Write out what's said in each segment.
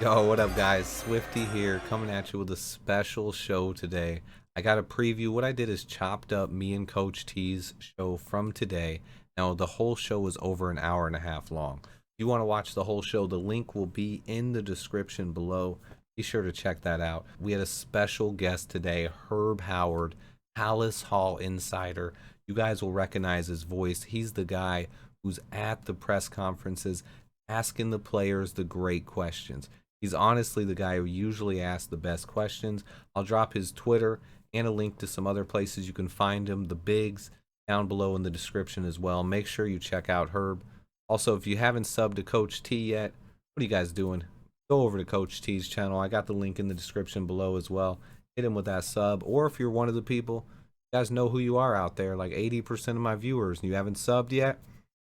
Yo, what up, guys? Swifty here, coming at you with a special show today. I got a preview. What I did is chopped up me and Coach T's show from today. Now, the whole show is over an hour and a half long. If you want to watch the whole show, the link will be in the description below. Be sure to check that out. We had a special guest today, Herb Howard, Halas Hall insider. You guys will recognize his voice. He's the guy who's at the press conferences asking the players the great questions. He's honestly the guy who usually asks the best questions. I'll drop his Twitter and a link to some other places you can find him, the bigs, down below in the description as well. Make sure you check out Herb. Also, if you haven't subbed to Coach T yet, what are you guys doing? Go over to Coach T's channel. I got the link in the description below as well. Hit him with that sub. Or if you're one of the people, you guys know who you are out there, like 80% of my viewers, and you haven't subbed yet,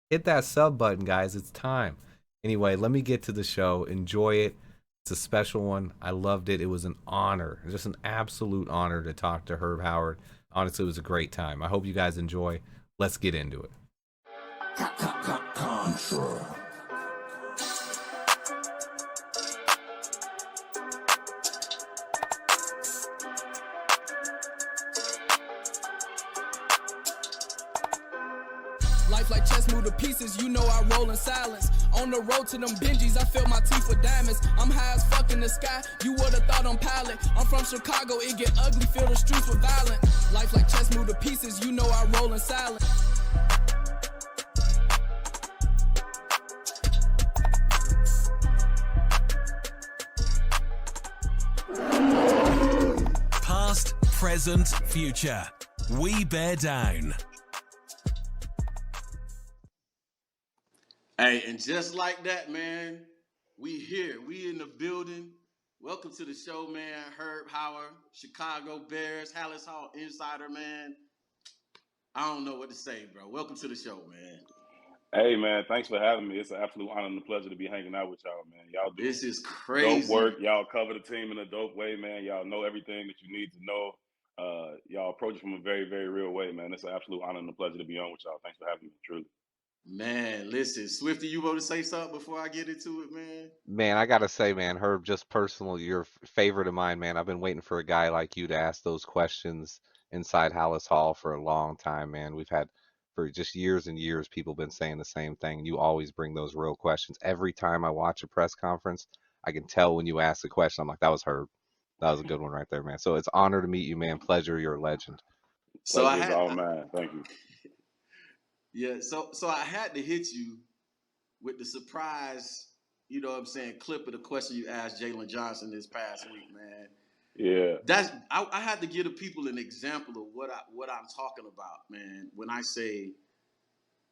hit that sub button, guys. It's time. Anyway, let me get to the show. Enjoy it. It's a special one. I loved it. It was an honor, just an absolute honor to talk to Herb Howard. Honestly, it was a great time. I hope you guys enjoy. Let's get into it. Contra. Life like chess, move to pieces, you know I roll in silence. On the road to them Benjis, I fill my teeth with diamonds. I'm high as fuck in the sky, you would've thought I'm pilot. I'm from Chicago, it get ugly, fill the streets with violence. Life like chess, move to pieces, you know I roll in silence. Past, present, future. We bear down. Hey, and just like that, man, we here. We in the building. Welcome to the show, man. Herb Howard, Chicago Bears, Halas Hall insider, man. I don't know what to say, bro. Welcome to the show, man. Hey man, thanks for having me. It's an absolute honor and a pleasure to be hanging out with y'all, man. Y'all do This is dope crazy. work. Y'all cover the team in a dope way, man. Y'all know everything that you need to know. Y'all approach it from a very, very real way, man. It's an absolute honor and a pleasure to be on with y'all. Thanks for having me, truly. Man, listen, Swifty, you want to say something before I get into it, man? Man, I gotta say, man, Herb, just personal, you're a favorite of mine, man. I've been waiting for a guy like you to ask those questions inside Hallis Hall for a long time, man. We've had for just years and years people been saying the same thing. You always bring those real questions. Every time I watch a press conference, I can tell when you ask a question, I'm like, that was Herb. That was a good one right there, man. So it's an honor to meet you, man. Pleasure, you're a legend. So I Pleasure is had, all mine. Thank you. yeah. So I had to hit you with the surprise, you know what I'm saying, clip of the question you asked Jalen Johnson this past week, man. Yeah, I had to give the people an example of what I'm talking about, man. When I say,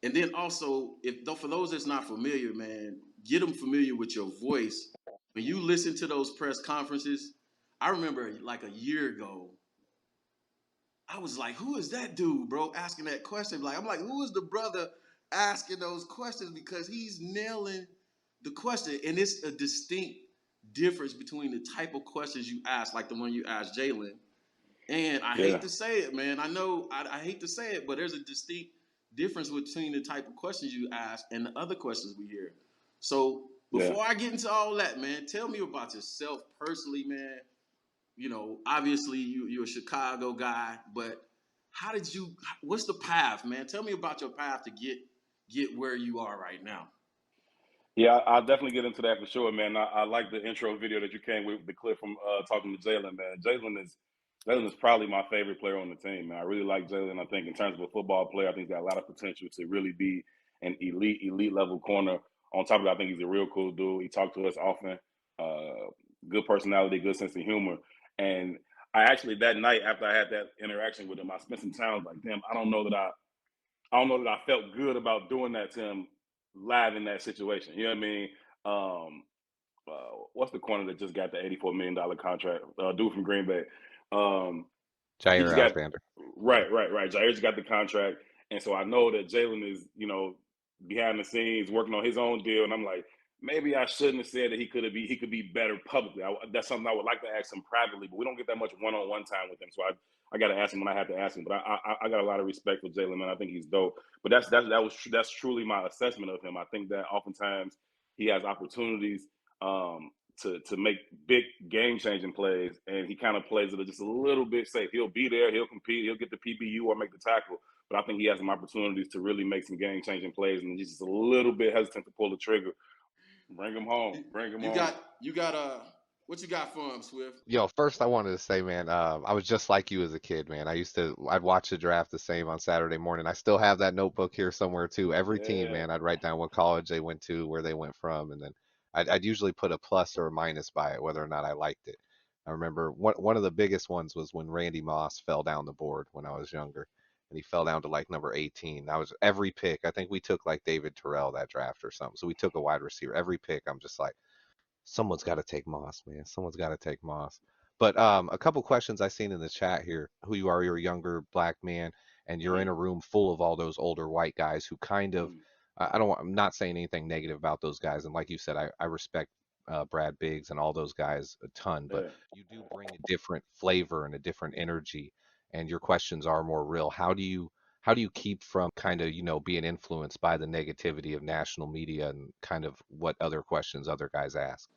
and then also if for those that's not familiar, man, get them familiar with your voice. When you listen to those press conferences, I remember like a year ago, I was like, "Who is that dude, bro?" Asking that question. Like, I'm like, "Who is the brother asking those questions?" Because he's nailing the question, and it's a distinct difference between the type of questions you ask, like the one you asked Jalen. And I hate yeah, to say it, man. I know I hate to say it, but there's a distinct difference between the type of questions you ask and the other questions we hear. So yeah. before I get into all that, man, tell me about yourself personally, man. You know, obviously you're a Chicago guy, but how did you? What's the path, man? Tell me about your path to get where you are right now. Yeah, I'll definitely get into that for sure, man. I like the intro video that you came with, the clip from talking to Jalen, man. Jalen is probably my favorite player on the team, man. I really like Jalen. I think in terms of a football player, I think he's got a lot of potential to really be an elite level corner. On top of that, I think he's a real cool dude. He talked to us often. Good personality, good sense of humor. And I actually that night after I had that interaction with him, I spent some time. I was like, damn, I don't know that I felt good about doing that to him live in that situation. You know what I mean? What's the corner that just got the $84 million contract? Dude from Green Bay. Um, he Jair just got Alexander. right. Jair just got the contract, and so I know that Jalen is, behind the scenes working on his own deal. And I'm like, maybe I shouldn't have said that he could be better publicly. That's something I would like to ask him privately, but we don't get that much one-on-one time with him. So I got to ask him when I have to ask him. But I got a lot of respect for Jalen, man. I think he's dope. But that's truly my assessment of him. I think that oftentimes he has opportunities to make big game changing plays, and he kind of plays it just a little bit safe. He'll be there, he'll compete, he'll get the PBU or make the tackle, but I think he has some opportunities to really make some game changing plays, and he's just a little bit hesitant to pull the trigger. Bring him home. Bring him home. You got what you got for him, Swift? Yo, first I wanted to say, man, I was just like you as a kid, man. I'd watch the draft the same on Saturday morning. I still have that notebook here somewhere too. Every team, Yeah. man, I'd write down what college they went to, where they went from, and then I'd usually put a plus or a minus by it, whether or not I liked it. I remember one of the biggest ones was when Randy Moss fell down the board when I was younger, and he fell down to like number 18. That was every pick. I think we took like David Terrell that draft or something. So we took a wide receiver. Every pick, I'm just like, someone's got to take Moss, man. Someone's got to take Moss. But a couple questions I seen in the chat here. Who you are? You're a younger black man, and you're in a room full of all those older white guys who kind of. I don't want. I'm not saying anything negative about those guys. And like you said, I respect Brad Biggs and all those guys a ton. But you do bring a different flavor and a different energy, and your questions are more real. How do you keep from kind of being influenced by the negativity of national media and kind of what other questions other guys ask?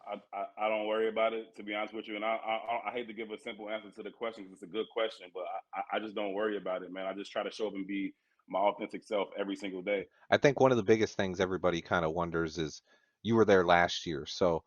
I don't worry about it, to be honest with you. And I hate to give a simple answer to the question because it's a good question, but I just don't worry about it, man. I just try to show up and be my authentic self every single day. I think one of the biggest things everybody kind of wonders is you were there last year. So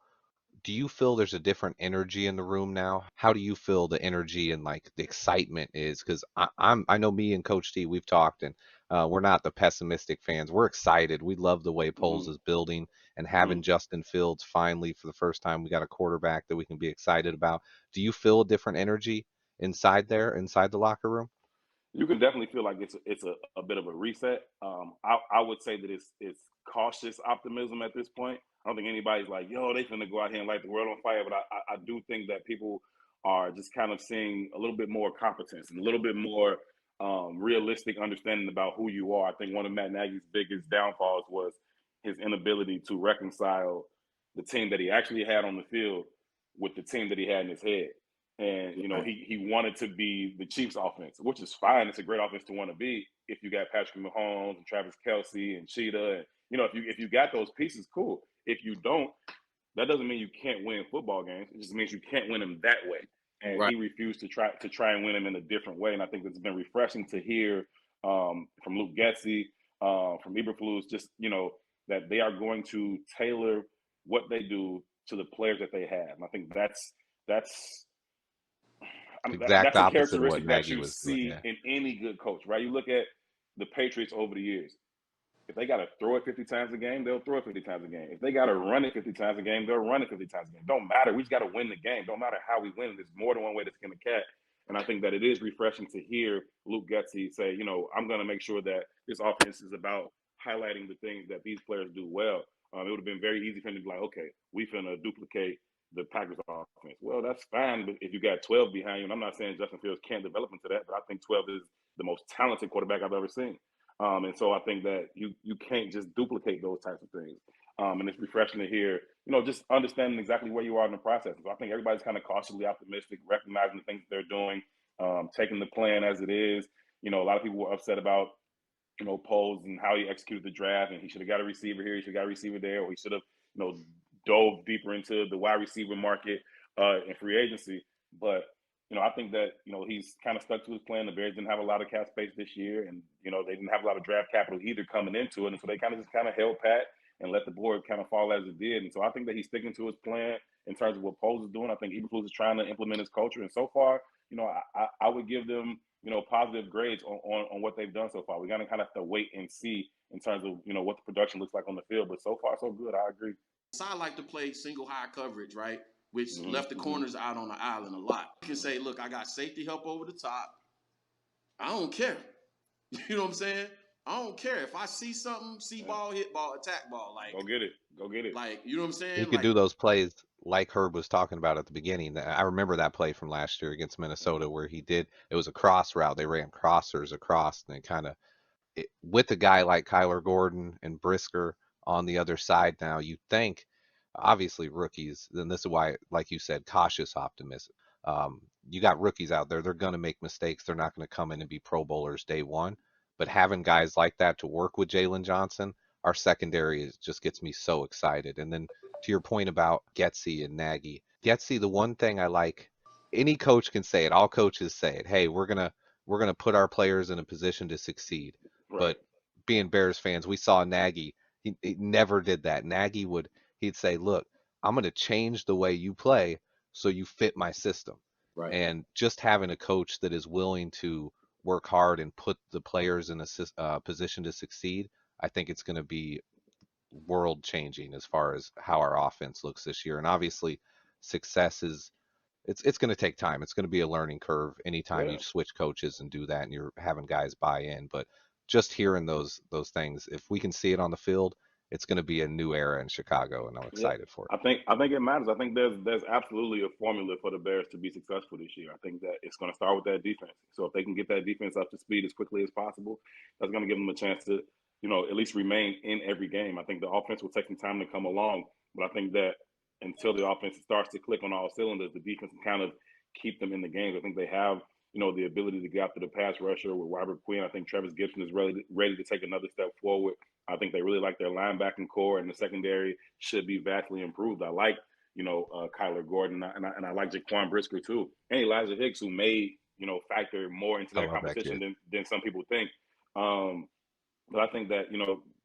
do you feel there's a different energy in the room now? How do you feel the energy and like the excitement is? Because I know me and Coach T, we've talked, and we're not the pessimistic fans. We're excited. We love the way Poles is building and having Justin Fields finally for the first time. We got a quarterback that we can be excited about. Do you feel a different energy inside the locker room? You can definitely feel like it's a bit of a reset. I would say that it's cautious optimism at this point. I don't think anybody's like, yo, they finna go out here and light the world on fire. But I do think that people are just kind of seeing a little bit more competence and a little bit more realistic understanding about who you are. I think one of Matt Nagy's biggest downfalls was his inability to reconcile the team that he actually had on the field with the team that he had in his head. And he wanted to be the Chiefs' offense, which is fine. It's a great offense to want to be if you got Patrick Mahomes and Travis Kelce and Cheetah, and if you got those pieces, cool. If you don't, that doesn't mean you can't win football games. It just means you can't win them that way. And he refused to try and win them in a different way. And I think it's been refreshing to hear from Luke Getsy, from Eberflus, just that they are going to tailor what they do to the players that they have. And I think that's Exact a opposite of what characteristic that Nagy you was see doing. in any good coach, right? You look at the Patriots over the years. If they got to throw it 50 times a game, they'll throw it 50 times a game. If they got to run it 50 times a game, they'll run it 50 times a game. Don't matter. We just got to win the game. Don't matter how we win. There's more than one way to skin a cat. And I think that it is refreshing to hear Luke Getsy say, I'm going to make sure that this offense is about highlighting the things that these players do well. It would have been very easy for him to be like, okay, we finna duplicate the Packers offense. Well, that's fine, but if you got 12 behind you, and I'm not saying Justin Fields can't develop into that, but I think 12 is the most talented quarterback I've ever seen. And so I think that you can't just duplicate those types of things. And it's refreshing to hear, just understanding exactly where you are in the process. So I think everybody's kind of cautiously optimistic, recognizing the things that they're doing, taking the plan as it is. A lot of people were upset about, Poles and how he executed the draft, and he should have got a receiver here, he should have got a receiver there, or he should have, dove deeper into the wide receiver market in free agency. But I think that he's kind of stuck to his plan. The Bears didn't have a lot of cap space this year, and they didn't have a lot of draft capital either coming into it, and so they kind of held pat and let the board kind of fall as it did. And so I think that he's sticking to his plan in terms of what Poles is doing. I think Eberflus is trying to implement his culture, and so far, I would give them positive grades on what they've done so far. We're gonna kind of have to wait and see in terms of what the production looks like on the field. But so far, so good. I agree. So I like to play single high coverage, right? Which left the corners out on the island a lot. You can say, look, I got safety help over the top. I don't care. You know what I'm saying? I don't care. If I see something, see ball, hit ball, attack ball, like go get it. Go get it. Like, you know what I'm saying? He could do those plays like Herb was talking about at the beginning. I remember that play from last year against Minnesota where it was a cross route. They ran crossers across and kind of with a guy like Kyler Gordon and Brisker on the other side now, you think, obviously rookies, then this is why, like you said, cautious optimism. You got rookies out there. They're going to make mistakes. They're not going to come in and be Pro Bowlers day one. But having guys like that to work with Jalen Johnson, our secondary just gets me so excited. And then to your point about Getsy and Nagy. Getsy, the one thing I like, any coach can say it. All coaches say it. Hey, we're gonna put our players in a position to succeed. Right. But being Bears fans, we saw Nagy. He never did that. He'd say, look, I'm gonna change the way you play so you fit my system. Right. And just having a coach that is willing to work hard and put the players in a position to succeed, I think it's going to be world changing as far as how our offense looks this year. And obviously, success is it's going to take time. It's going to be a learning curve anytime Yeah. you switch coaches and do that and you're having guys buy in. But just hearing those things, if we can see it on the field, it's going to be a new era in Chicago, and I'm Yeah, excited for it. I think it matters. I think there's absolutely a formula for the Bears to be successful this year. I think that it's going to start with that defense. So if they can get that defense up to speed as quickly as possible, that's going to give them a chance to, at least remain in every game. I think the offense will take some time to come along, but I think that until the offense starts to click on all cylinders, the defense can kind of keep them in the games. I think they have, the ability to get after the pass rusher with Robert Quinn. I think Travis Gibson is ready to take another step forward. I think they really like their linebacking core, and the secondary should be vastly improved. I like, Kyler Gordon, and I like Jaquan Brisker too, and Elijah Hicks, who may, factor more into I that love that competition kid. than some people think. But I think that,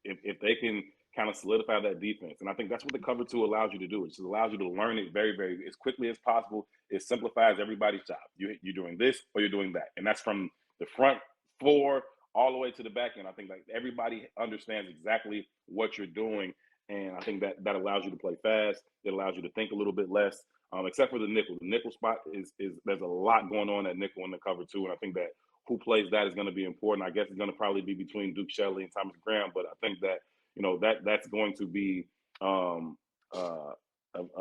if they can kind of solidify that defense, and I think that's what the cover two allows you to do. It just allows you to learn it very, very as quickly as possible. It simplifies everybody's job. You're doing this or you're doing that, and that's from the front four all the way to the back end. I think like everybody understands exactly what you're doing, and I think that allows you to play fast. It allows you to think a little bit less, except for the nickel. The nickel spot is there's a lot going on at nickel in the cover two, and I think that who plays that is going to be important. I guess it's going to probably be between Duke Shelley and Thomas Graham, but I think that that's going to be. Um, uh,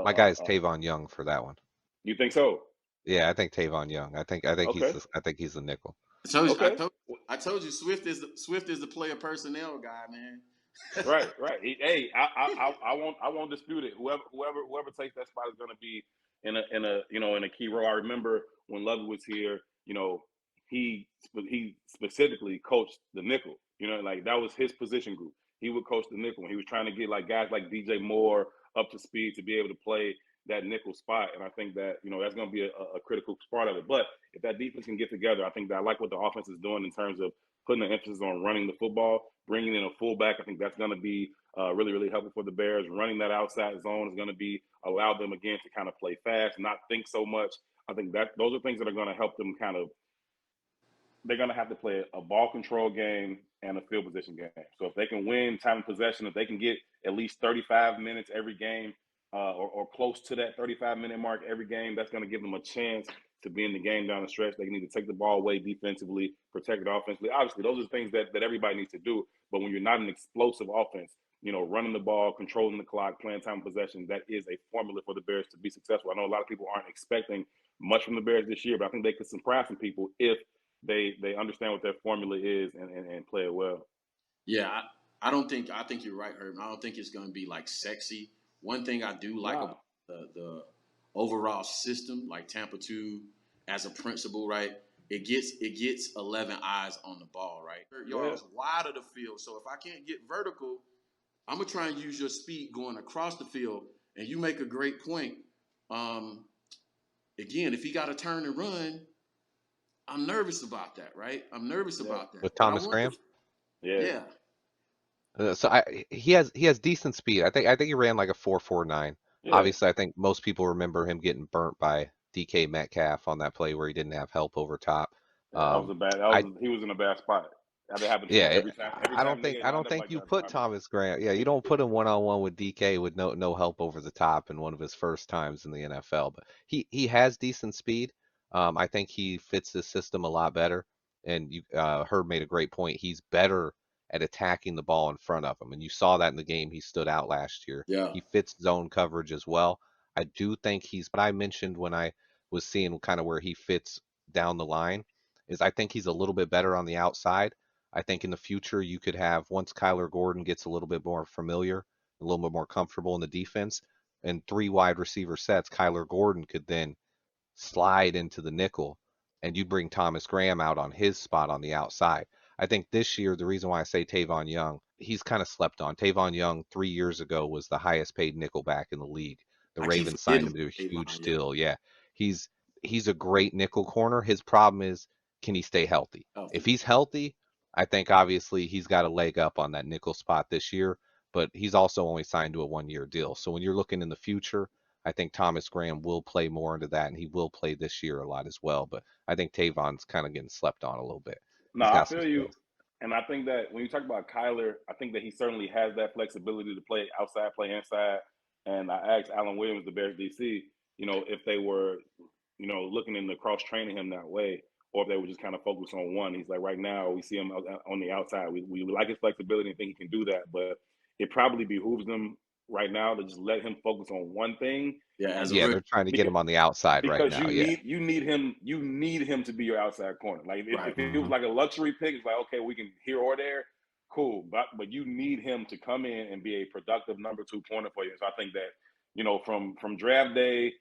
My guy's Tavon Young for that one. you think so? Yeah, I think Tavon Young. Okay. I think he's the nickel. Okay. I told you Swift is the player personnel guy, man. Right. Hey, I won't dispute it. Whoever takes that spot is going to be in a key role. I remember when Lovey was here. He specifically coached the nickel. Like that was his position group. He would coach the nickel, and he was trying to get like guys like DJ Moore up to speed to be able to play that nickel spot. And I think that that's going to be a critical part of it. But if that defense can get together, I think that I like what the offense is doing in terms of putting the emphasis on running the football, bringing in a fullback. I think that's going to be really, really helpful for the Bears. Running that outside zone is going to be allow them again to kind of play fast, not think so much. I think that those are things that are going to help them kind of. They're going to have to play a ball control game and a field position game. So if they can win time of possession, if they can get at least 35 minutes every game, or close to that 35-minute mark every game, that's going to give them a chance to be in the game down the stretch. They need to take the ball away defensively, protect it offensively. Obviously, those are things that everybody needs to do. But when you're not an explosive offense, running the ball, controlling the clock, playing time of possession, that is a formula for the Bears to be successful. I know a lot of people aren't expecting much from the Bears this year, but I think they could surprise some people if they understand what their formula is and play it well. Yeah, I think you're right, Herb. I don't think it's going to be like sexy. One thing I do like about the overall system, like Tampa 2 as a principle, right? It gets 11 eyes on the ball, right? Yards wide of the field. So if I can't get vertical, I'm gonna try and use your speed going across the field. And you make a great point. Again, if he got to turn and run, I'm nervous about that, right? I'm nervous about that. With But I Thomas want Graham. yeah. He has decent speed. I think he ran like a 4.49. Yeah. Obviously, I think most people remember him getting burnt by DK Metcalf on that play where he didn't have help over top. He was in a bad spot. That happened to him Yeah, every time. I don't think you put Thomas Graham. Yeah, you don't put him one-on-one with DK with no help over the top in one of his first times in the NFL. But he has decent speed. I think he fits this system a lot better. And Herb made a great point. He's better at attacking the ball in front of him, and you saw that in the game he stood out last year. Yeah. He fits zone coverage as well. I do think he's what I mentioned when I was seeing kind of where he fits down the line is I think he's a little bit better on the outside. I think in the future you could have once Kyler Gordon gets a little bit more familiar, a little bit more comfortable in the defense, and 3 wide receiver sets, Kyler Gordon could then slide into the nickel, and you bring Thomas Graham out on his spot on the outside. I think this year, the reason why I say Tavon Young, he's kind of slept on. Tavon Young 3 years ago was the highest paid nickelback in the league. The I keep Ravens signed forgetting him to a Avon huge Young. deal. Yeah, he's he's a great nickel corner. His problem is, can he stay healthy? If Healthy. he's healthy, I think obviously he's got a leg up on that nickel spot this year. But he's also only signed to a 1 year deal. So when you're looking in the future, I think Thomas Graham will play more into that, and he will play this year a lot as well. But I think Tavon's kind of getting slept on a little bit. No, He's I got some feel you. skills. And I think that when you talk about Kyler, I think that he certainly has that flexibility to play outside, play inside. And I asked Alan Williams, the Bears DC, if they were, looking into cross training him that way, or if they were just kind of focused on one. He's like, right now, we see him on the outside. We like his flexibility and think he can do that. But it probably behooves them right now to just let him focus on one thing. Yeah, And as a Yeah, rookie. they're trying to get because, him on the outside right because now. Yeah. you need him to be your outside corner. Like Right. if it was like a luxury pick, it's like, okay, we can here or there, cool. But you need him to come in and be a productive number 2 corner for you. So I think that, from draft day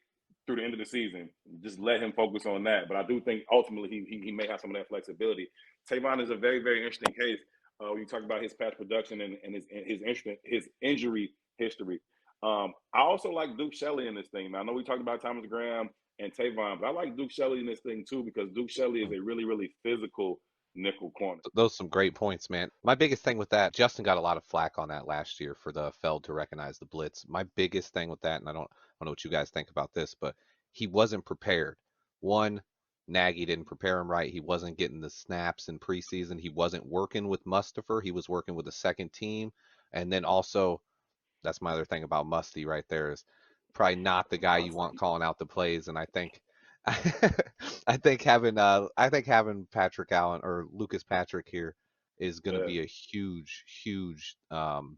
through the end of the season, just let him focus on that. But I do think ultimately he may have some of that flexibility. Tavon is a very, very interesting case. When you talk about his past production and his injury history. I also like Duke Shelley in this thing. Now, I know we talked about Thomas Graham and Tavon, but I like Duke Shelley in this thing too because Duke Shelley is a really, really physical nickel corner. Those are some great points, man. My biggest thing with that, Justin got a lot of flack on that last year for the failed to recognize the blitz. My biggest thing with that, and I don't know what you guys think about this, but he wasn't prepared. One, Nagy didn't prepare him right. He wasn't getting the snaps in preseason. He wasn't working with Mustafa. He was working with the second team. And then also, that's my other thing about Musty right there is probably not the guy you want calling out the plays. And I think I think having Patrick Allen or Lucas Patrick here is going to Yeah, be a huge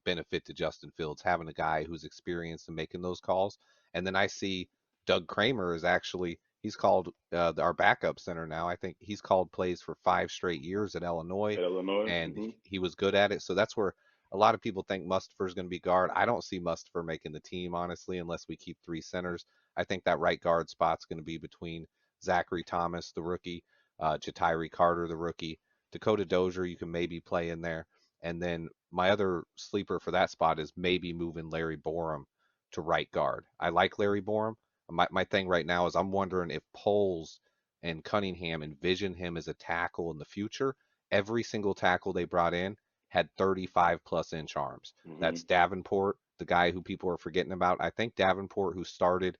benefit to Justin Fields having a guy who's experienced in making those calls. And then I see Doug Kramer is actually he's called our backup center now. I think he's called plays for 5 straight years at Illinois, at Illinois. and he was good at it. So that's where a lot of people think Mustipher is going to be guard. I don't see Mustipher making the team, honestly, unless we keep 3 centers. I think that right guard spot's going to be between Zachary Thomas, the rookie, Jatiri Carter, the rookie, Dakota Dozier, you can maybe play in there. And then my other sleeper for that spot is maybe moving Larry Borum to right guard. I like Larry Borum. My thing right now is I'm wondering if Poles and Cunningham envision him as a tackle in the future. Every single tackle they brought in had 35 plus inch arms. That's Davenport, the guy who people are forgetting about. I think Davenport, who started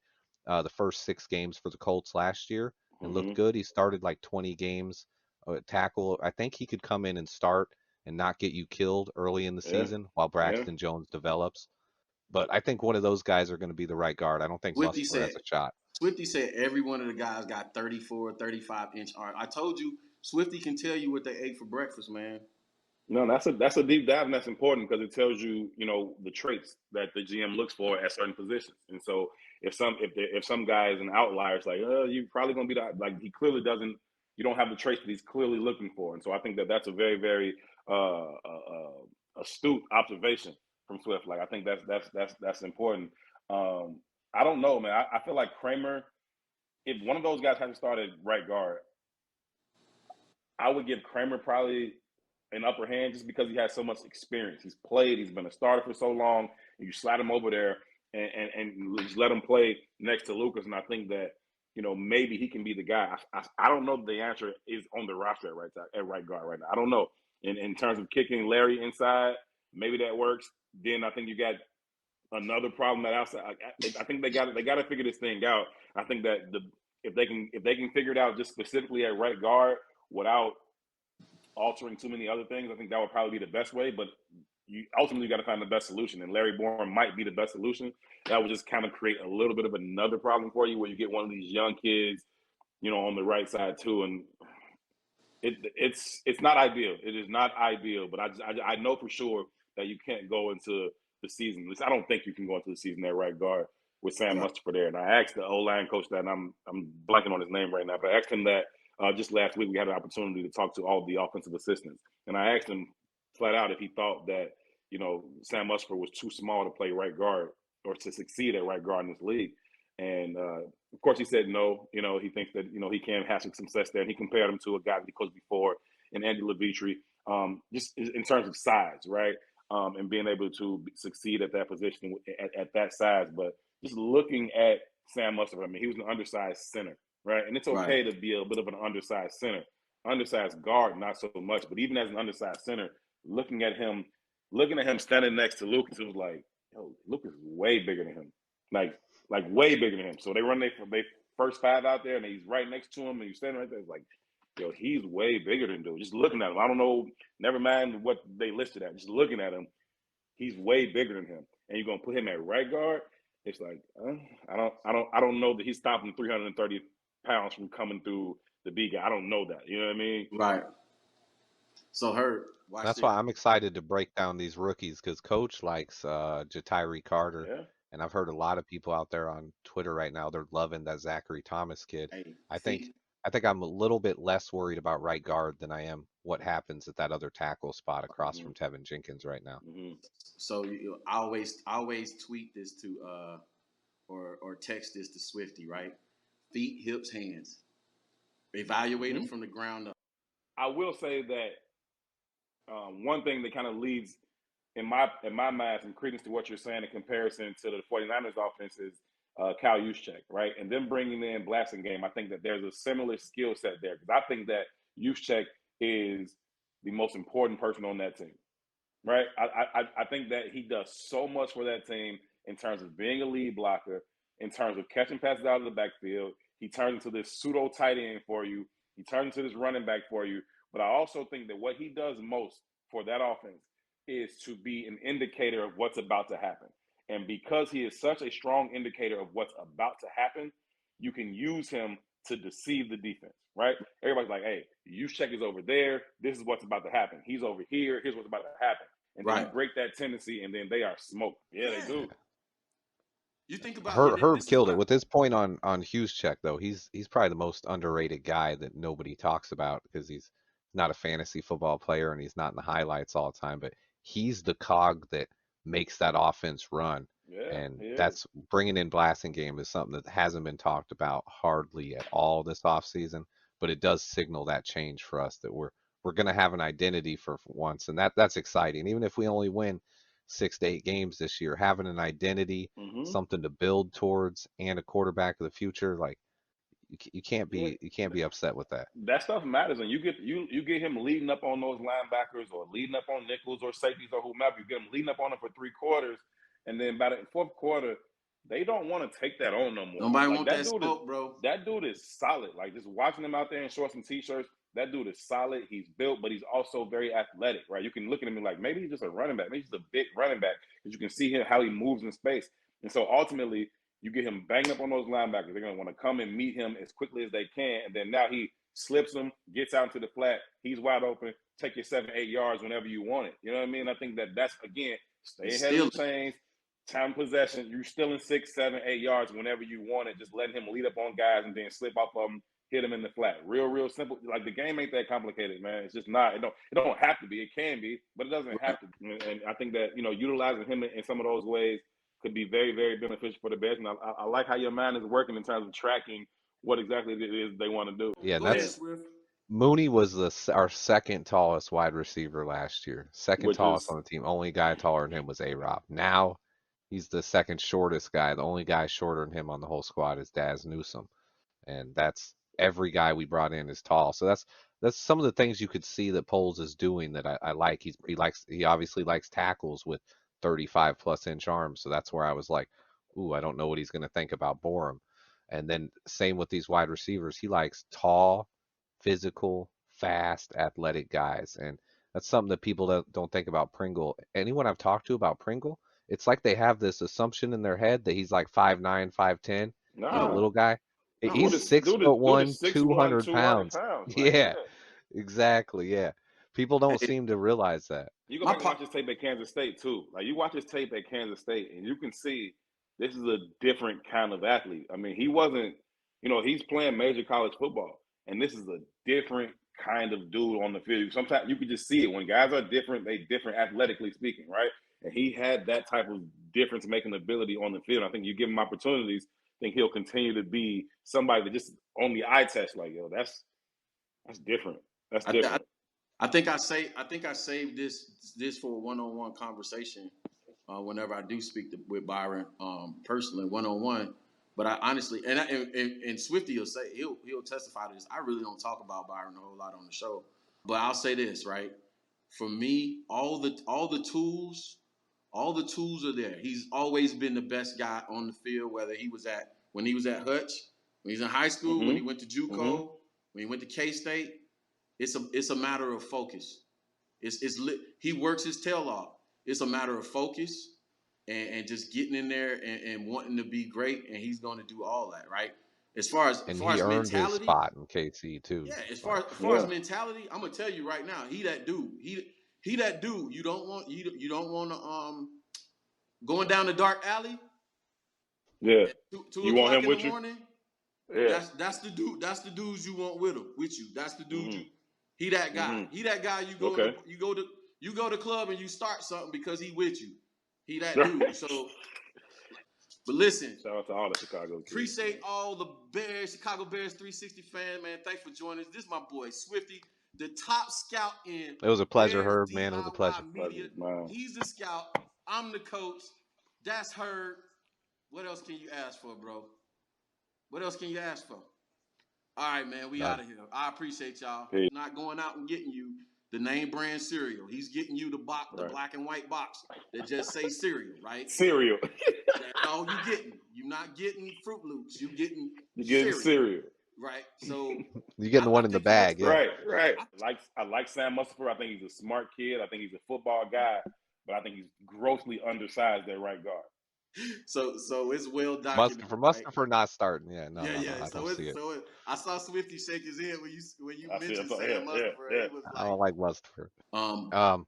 the first 6 games for the Colts last year and looked good. He started like 20 games tackle. I think he could come in and start and not get you killed early in the Yeah, season while yeah. Braxton Jones develops. But I think one of those guys are going to be the right guard. I don't think Swifty Mustipher said has a shot. Swifty said every one of the guys got 34, 35-inch arm. I told you, Swifty can tell you what they ate for breakfast, man. No, that's a deep dive, and that's important because it tells you, the traits that the GM looks for at certain positions. And so, if some guy is an outlier, it's like, you're probably going to be like he clearly doesn't. You don't have the traits that he's clearly looking for, and so I think that that's a very, very astute observation from Swift. Like I think that's important. I don't know, man. I feel like Kramer. If one of those guys hasn't started right guard, I would give Kramer probably an upper hand just because he has so much experience. He's played, he's been a starter for so long. You slide him over there and just let him play next to Lucas. And I think that, maybe he can be the guy. I don't know if the answer is on the roster at right guard right now. I don't know. In terms of kicking Larry inside, maybe that works. Then I think you got another problem at outside. I think they got to figure this thing out. I think that if they can figure it out just specifically at right guard without altering too many other things, I think that would probably be the best way. But you ultimately got to find the best solution, and Larry Bourne might be the best solution. That would just kind of create a little bit of another problem for you, where you get one of these young kids, on the right side too, and it's not ideal. It is not ideal, but I know for sure that you can't go into the season. At least I don't think you can go into the season at right guard with Sam Mustipher there. And I asked the O-line coach that, and I'm blanking on his name right now, but I asked him that just last week. We had an opportunity to talk to all the offensive assistants, and I asked him flat out if he thought that Sam Mustipher was too small to play right guard or to succeed at right guard in this league. And of course, he said no. He thinks that he can have some success there. And he compared him to a guy that he coached before in Andy Levitre. just in terms of size, right? And being able to succeed at that position at that size. But just looking at Sam Mustipher, I mean, he was an undersized center, right? And it's okay to be a bit of an undersized center. Undersized guard, not so much. But even as an undersized center, looking at him standing next to Lucas, it was like, yo, Lucas is way bigger than him. Like way bigger than him. So they run their first 5 out there, and he's right next to him, and he's standing right there. It's like, yo, he's way bigger than dude. Just looking at him, I don't know. Never mind what they listed at. Just looking at him, he's way bigger than him. And you're gonna put him at right guard. It's like I don't know that he's stopping 330 pounds from coming through the B guy. I don't know that. You know what I mean? Right. So That's why I'm excited to break down these rookies because Coach likes Jatiri Carter. Yeah. And I've heard a lot of people out there on Twitter right now, they're loving that Zachary Thomas kid. I think I'm a little bit less worried about right guard than I am what happens at that other tackle spot across from Tevin Jenkins right now. So I always tweet this to or text this to Swifty, right? Feet, hips, hands. Evaluate them from the ground up. I will say that one thing that kind of leads in my mind some credence to what you're saying in comparison to the 49ers offense is Kyle Juszczyk, right? And then bringing in Blasingame, I think that there's a similar skill set there because I think that Juszczyk is the most important person on that team, right? I think that he does so much for that team in terms of being a lead blocker, in terms of catching passes out of the backfield. He turns into this pseudo tight end for you. He turns into this running back for you. But I also think that what he does most for that offense is to be an indicator of what's about to happen. And because he is such a strong indicator of what's about to happen, you can use him to deceive the defense, right? Everybody's like, hey, Juszczyk is over there. This is what's about to happen. He's over here. Here's what's about to happen. And then you break that tendency, and then they are smoked. Yeah, they do. You think about Herb killed it with his point on Juszczyk though. He's probably the most underrated guy that nobody talks about because he's not a fantasy football player and he's not in the highlights all the time. But he's the cog that makes that offense run. Yeah, and that's bringing in Blasingame is something that hasn't been talked about hardly at all this offseason. But it does signal that change for us that we're going to have an identity for once, and that's exciting. Even if we only win 6 to 8 games this year, having an identity, something to build towards, and a quarterback of the future, like you can't be upset with that. That stuff matters, and you get him leading up on those linebackers or leading up on nickels or safeties or whomever. You get him leading up on them for 3 quarters, and then by the 4th quarter, they don't want to take that on no more. Nobody want that smoke, bro. That dude is solid. Like just watching him out there in shorts and t-shirts, that dude is solid. He's built, but he's also very athletic, right? You can look at him and like maybe he's just a running back. Maybe he's just a big running back because you can see him how he moves in space. And so ultimately, you get him banged up on those linebackers. They're going to want to come and meet him as quickly as they can. And then now he slips them, gets out into the flat. He's wide open. Take your 7-8 yards whenever you want it. You know what I mean? I think that's, again, stay ahead of the chains. Time possession, you're still in 6, 7, 8 yards whenever you want it. Just letting him lead up on guys and then slip off of them, hit them in the flat. Real simple. Like the game ain't that complicated, man. It's just not. It don't have to be. It can be, but it doesn't have to be. And I think that utilizing him in some of those ways could be very, very beneficial for the Bears. And I like how your mind is working in terms of tracking what exactly it is they want to do. Yeah, that's Mooney was our second tallest wide receiver last year. Second tallest on the team. Only guy taller than him was A-Rob. Now he's the second shortest guy. The only guy shorter than him on the whole squad is Daz Newsome. And that's every guy we brought in is tall. So that's some of the things you could see that Poles is doing that I like. He obviously likes tackles with 35+ inch arms. So that's where I was like, ooh, I don't know what he's going to think about Borum. And then same with these wide receivers. He likes tall, physical, fast, athletic guys. And that's something that people don't think about Pringle. Anyone I've talked to about Pringle, it's like they have this assumption in their head that he's like 5'9", 5'10", a little guy. He's 6'1", 200 pounds. Yeah, exactly. Yeah, people don't seem to realize that. You go back and watch his tape at Kansas State too. Like you watch his tape at Kansas State, and you can see this is a different kind of athlete. I mean, he wasn't. He's playing major college football, and this is a different kind of dude on the field. Sometimes you can just see it when guys are different. They different athletically speaking, right? And he had that type of difference-making ability on the field. I think you give him opportunities, I think he'll continue to be somebody that just on the eye test, like, yo, that's different. That's different. I think I saved this for a one-on-one conversation whenever I do speak with Byron personally one-on-one. But I honestly, and Swifty will say he'll testify to this. I really don't talk about Byron a whole lot on the show, but I'll say this, right? For me, all the tools are there. He's always been the best guy on the field, whether when he was at Hutch, when he's in high school, when he went to JUCO, when he went to K-State. It's a matter of focus. He works his tail off. It's a matter of focus and just getting in there and wanting to be great, and he's going to do all that, right? As far as he earned his mentality, spot in KC too. yeah. As far as mentality, I'm gonna tell you right now, he that dude. He that dude. You don't want to going down the dark alley. Yeah. 2 You want o'clock him in with the you? morning. Yeah. That's the dude. That's the dudes you want with you. That's the dude he that guy. He that guy you go to club and you start something because he with you. He that dude. So, but listen. Shout out to all the Chicago kids. Appreciate all the Chicago Bears 360 fans, man. Thanks for joining us. This is my boy Swifty, the top scout in It was a pleasure, Bears Herb, man. It was a pleasure. Media. He's the scout. I'm the coach. That's Herb. What else can you ask for, bro? What else can you ask for? All right, man. We out of here. I appreciate y'all. He's not going out and getting you the name brand cereal. He's getting you the black and white box that just say cereal, right? Cereal. That's all you getting. You're not getting Fruit Loops. You're getting cereal. Right. So you're getting the one in the bag. Yeah. Right. I like Sam Mustipher. I think he's a smart kid. I think he's a football guy, but I think he's grossly undersized at right guard. So it's well documented. Mustipher not starting. Yeah, no, I don't see it. I saw Swifty shake his head when you mentioned Sam Mustipher. Yeah. Was like, I don't like Mustipher. Um